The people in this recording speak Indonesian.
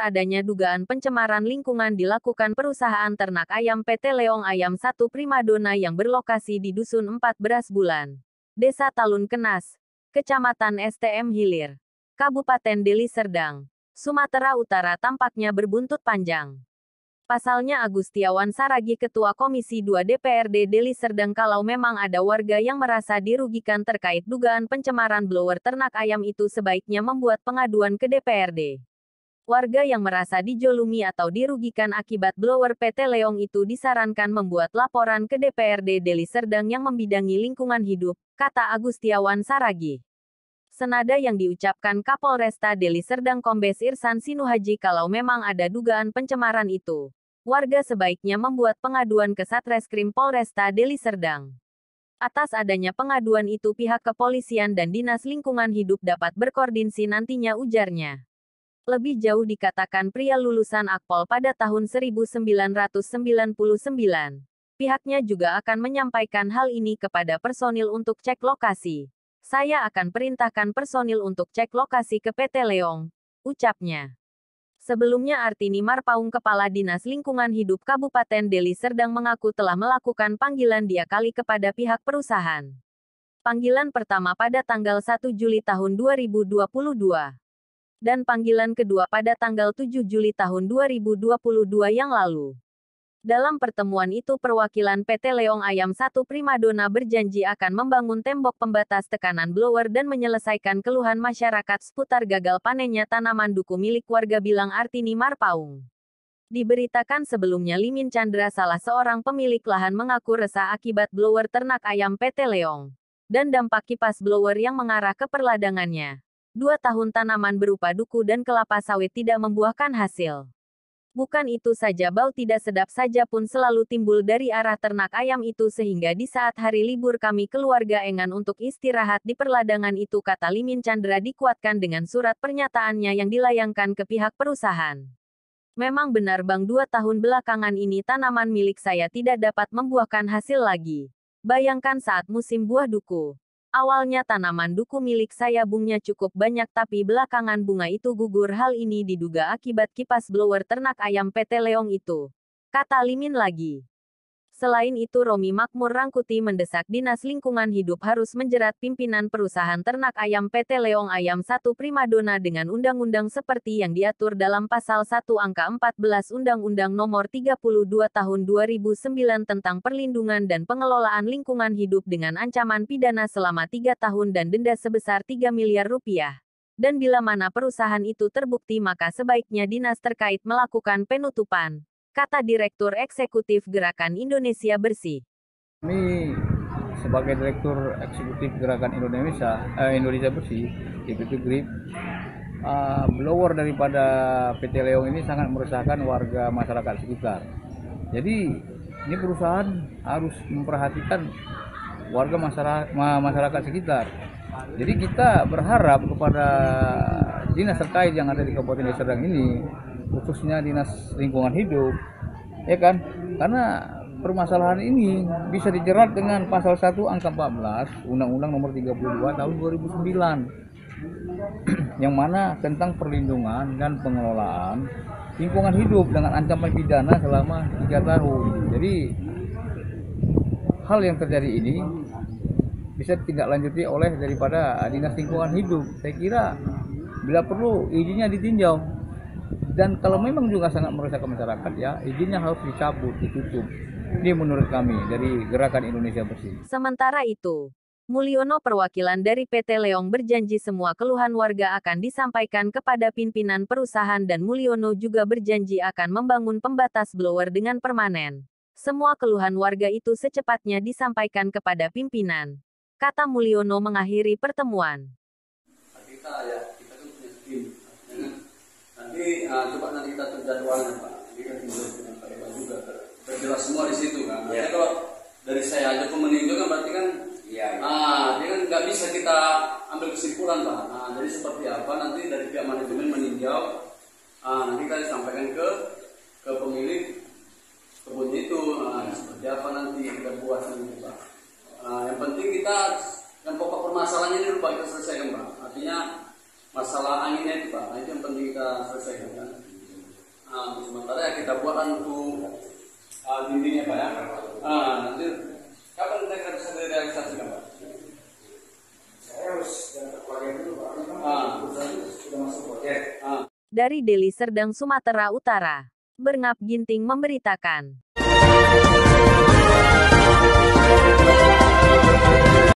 adanya dugaan pencemaran lingkungan dilakukan perusahaan ternak ayam PT Leong Ayam 1 Primadona yang berlokasi di Dusun 4 Beras Bulan, Desa Talun Kenas, Kecamatan STM Hilir, Kabupaten Deli Serdang, Sumatera Utara tampaknya berbuntut panjang. Pasalnya Agustiawan Saragi Ketua Komisi 2 DPRD Deli Serdang kalau memang ada warga yang merasa dirugikan terkait dugaan pencemaran blower ternak ayam itu sebaiknya membuat pengaduan ke DPRD. Warga yang merasa dijolimi atau dirugikan akibat blower PT Leong itu disarankan membuat laporan ke DPRD Deli Serdang yang membidangi lingkungan hidup, kata Agustiawan Saragi. Senada yang diucapkan Kapolresta Deli Serdang Kombes Irsan Sinuhaji kalau memang ada dugaan pencemaran itu, warga sebaiknya membuat pengaduan ke Satreskrim Polresta Deli Serdang. Atas adanya pengaduan itu pihak kepolisian dan Dinas Lingkungan Hidup dapat berkoordinasi nantinya, ujarnya. Lebih jauh dikatakan pria lulusan Akpol pada tahun 1999. Pihaknya juga akan menyampaikan hal ini kepada personil untuk cek lokasi. Saya akan perintahkan personil untuk cek lokasi ke PT Leong, ucapnya. Sebelumnya Artini Marpaung Kepala Dinas Lingkungan Hidup Kabupaten Deli Serdang mengaku telah melakukan panggilan 2 kali kepada pihak perusahaan. Panggilan pertama pada tanggal 1 Juli tahun 2022. Dan panggilan kedua pada tanggal 7 Juli tahun 2022 yang lalu. Dalam pertemuan itu perwakilan PT Leong Ayam 1 Primadona berjanji akan membangun tembok pembatas tekanan blower dan menyelesaikan keluhan masyarakat seputar gagal panennya tanaman duku milik warga, bilang Artini Marpaung. Diberitakan sebelumnya Limin Chandra, salah seorang pemilik lahan, mengaku resah akibat blower ternak ayam PT Leong dan dampak kipas blower yang mengarah ke perladangannya. 2 tahun tanaman berupa duku dan kelapa sawit tidak membuahkan hasil. Bukan itu saja, bau tidak sedap saja pun selalu timbul dari arah ternak ayam itu sehingga di saat hari libur kami keluarga enggan untuk istirahat di perladangan itu, kata Limin Chandra dikuatkan dengan surat pernyataannya yang dilayangkan ke pihak perusahaan. Memang benar Bang, 2 tahun belakangan ini tanaman milik saya tidak dapat membuahkan hasil lagi. Bayangkan saat musim buah duku. Awalnya tanaman duku milik saya bunganya cukup banyak tapi belakangan bunga itu gugur. Hal ini diduga akibat kipas blower ternak ayam PT Leong itu, kata Limin lagi. Selain itu Romi Makmur Rangkuti mendesak Dinas Lingkungan Hidup harus menjerat pimpinan perusahaan ternak ayam PT Leong Ayam 1 Primadona dengan undang-undang seperti yang diatur dalam Pasal 1 Angka 14 Undang-Undang Nomor 32 Tahun 2009 tentang Perlindungan dan Pengelolaan Lingkungan Hidup dengan ancaman pidana selama 3 tahun dan denda sebesar 3 miliar rupiah. Dan bila mana perusahaan itu terbukti maka sebaiknya dinas terkait melakukan penutupan, kata Direktur Eksekutif Gerakan Indonesia Bersih. Kami sebagai Direktur Eksekutif Gerakan Indonesia Bersih, yaitu GRIP, blower daripada PT Leong ini sangat meresahkan warga masyarakat sekitar. Jadi ini perusahaan harus memperhatikan warga masyarakat sekitar. Jadi kita berharap kepada dinas terkait yang ada di Kabupaten Deli Serdang ini, khususnya Dinas Lingkungan Hidup, ya kan? Karena permasalahan ini bisa dijerat dengan Pasal 1 Angka 14 Undang-Undang Nomor 32 Tahun 2009 yang mana tentang perlindungan dan pengelolaan lingkungan hidup dengan ancaman pidana selama 3 tahun. Jadi hal yang terjadi ini bisa ditindaklanjuti oleh daripada Dinas Lingkungan Hidup. Saya kira bila perlu izinnya ditinjau. Dan kalau memang juga sangat meresahkan masyarakat, ya izinnya harus dicabut, ditutup. Ini menurut kami dari Gerakan Indonesia Bersih. Sementara itu, Mulyono perwakilan dari PT Leong berjanji semua keluhan warga akan disampaikan kepada pimpinan perusahaan dan Mulyono juga berjanji akan membangun pembatas blower dengan permanen. Semua keluhan warga itu secepatnya disampaikan kepada pimpinan, kata Mulyono mengakhiri pertemuan. Kita kan punya tim. Nanti coba kita atur jadwalnya Pak. Jadi kan dengan Pak Dewa juga terjelas semua di situ kan. Nanti kalau dari saya aja meninjau kan berarti kan, dia kan nggak bisa kita ambil kesimpulan Pak. Jadi seperti apa nanti dari pihak manajemen meninjau, nanti kita sampaikan ke pemilik kebun itu, seperti apa nanti kita buat nanti Pak. Yang penting kita, yang pokok permasalahannya ini lupa kita selesaikan Pak. Artinya masalah anginnya itu Pak, itu yang penting kita selesaikan kan. Nah, untuk sementara ya kita buatkan untuk dindingnya Pak ya. Nanti kapan kita bisa direalisasikan Pak? Saya harus dapat proyek dulu Pak. Sudah masuk proyek. Dari Deli Serdang, Sumatera Utara, Bernap Ginting memberitakan.